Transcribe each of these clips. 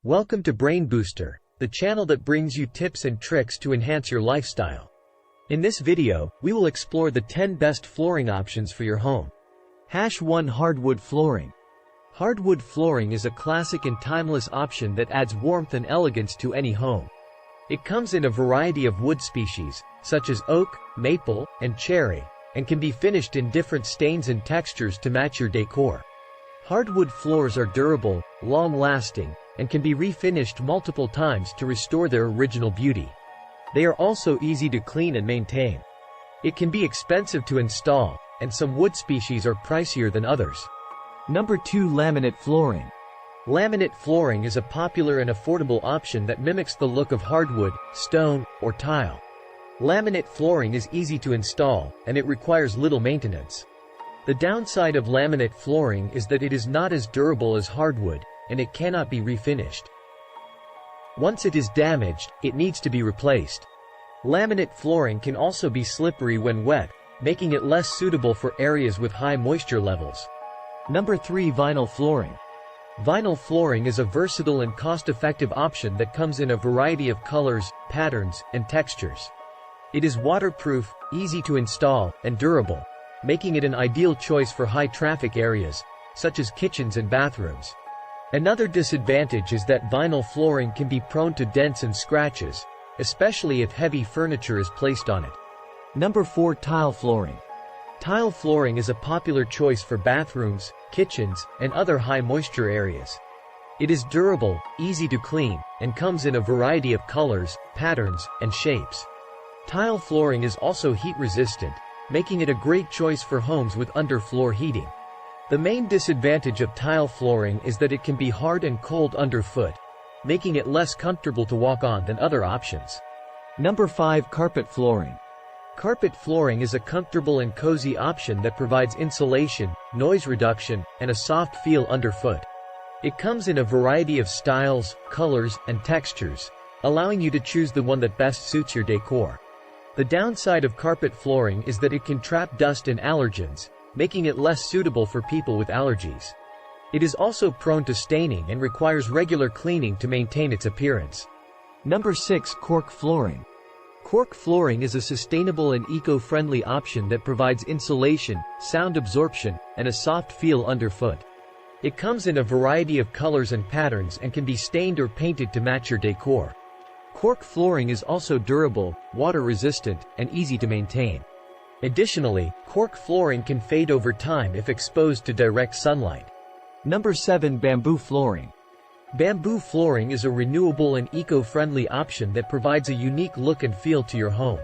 Welcome to Brain Booster, the channel that brings you tips and tricks to enhance your lifestyle. In this video, we will explore the 10 best flooring options for your home. 1. Hardwood flooring. Hardwood flooring is a classic and timeless option that adds warmth and elegance to any home. It comes in a variety of wood species, such as oak, maple, and cherry, and can be finished in different stains and textures to match your decor. Hardwood floors are durable, long-lasting, and can be refinished multiple times to restore their original beauty. They are also easy to clean and maintain. It can be expensive to install, and some wood species are pricier than others. 2. Laminate flooring. Laminate flooring is a popular and affordable option that mimics the look of hardwood, stone, or tile. Laminate flooring is easy to install, and it requires little maintenance. The downside of laminate flooring is that it is not as durable as hardwood, and it cannot be refinished. Once it is damaged, it needs to be replaced. Laminate flooring can also be slippery when wet, making it less suitable for areas with high moisture levels. 3. Vinyl flooring. Vinyl flooring is a versatile and cost-effective option that comes in a variety of colors, patterns, and textures. It is waterproof, easy to install, and durable, making it an ideal choice for high-traffic areas, such as kitchens and bathrooms. Another disadvantage is that vinyl flooring can be prone to dents and scratches, especially if heavy furniture is placed on it. 4. Tile flooring. Tile flooring is a popular choice for bathrooms, kitchens, and other high-moisture areas. It is durable, easy to clean, and comes in a variety of colors, patterns, and shapes. Tile flooring is also heat-resistant, making it a great choice for homes with underfloor heating. The main disadvantage of tile flooring is that it can be hard and cold underfoot, making it less comfortable to walk on than other options. 5. Carpet flooring. Carpet flooring is a comfortable and cozy option that provides insulation, noise reduction, and a soft feel underfoot. It comes in a variety of styles, colors, and textures, allowing you to choose the one that best suits your decor. The downside of carpet flooring is that it can trap dust and allergens, making it less suitable for people with allergies. It is also prone to staining and requires regular cleaning to maintain its appearance. 6. Cork flooring. Cork flooring is a sustainable and eco-friendly option that provides insulation, sound absorption, and a soft feel underfoot. It comes in a variety of colors and patterns and can be stained or painted to match your decor. Cork flooring is also durable, water-resistant, and easy to maintain. Additionally, cork flooring can fade over time if exposed to direct sunlight. 7. Bamboo flooring. Bamboo flooring is a renewable and eco-friendly option that provides a unique look and feel to your home.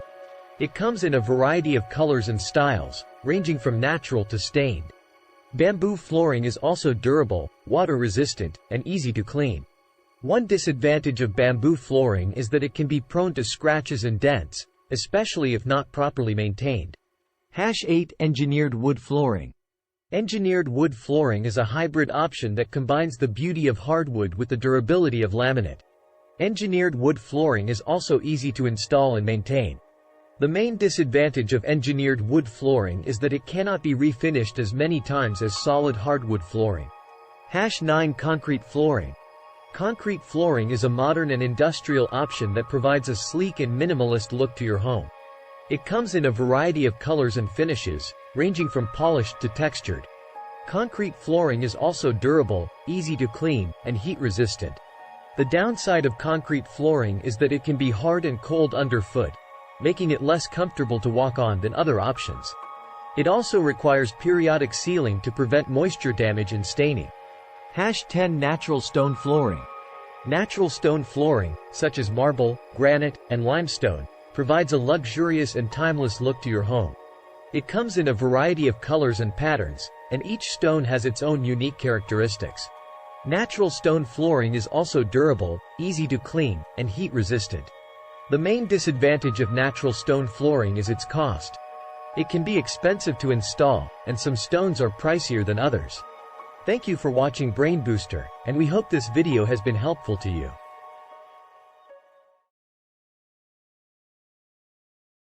It comes in a variety of colors and styles, ranging from natural to stained. Bamboo flooring is also durable, water-resistant, and easy to clean. One disadvantage of bamboo flooring is that it can be prone to scratches and dents, especially if not properly maintained. 8. Engineered wood flooring. Engineered wood flooring is a hybrid option that combines the beauty of hardwood with the durability of laminate. Engineered wood flooring is also easy to install and maintain. The main disadvantage of engineered wood flooring is that it cannot be refinished as many times as solid hardwood flooring. 9. Concrete flooring. Concrete flooring is a modern and industrial option that provides a sleek and minimalist look to your home. It comes in a variety of colors and finishes, ranging from polished to textured. Concrete flooring is also durable, easy to clean, and heat-resistant. The downside of concrete flooring is that it can be hard and cold underfoot, making it less comfortable to walk on than other options. It also requires periodic sealing to prevent moisture damage and staining. 10. Natural stone flooring. Natural stone flooring, such as marble, granite, and limestone, provides a luxurious and timeless look to your home. It comes in a variety of colors and patterns, and each stone has its own unique characteristics. Natural stone flooring is also durable, easy to clean, and heat-resistant. The main disadvantage of natural stone flooring is its cost. It can be expensive to install, and some stones are pricier than others. Thank you for watching Brain Booster, and we hope this video has been helpful to you.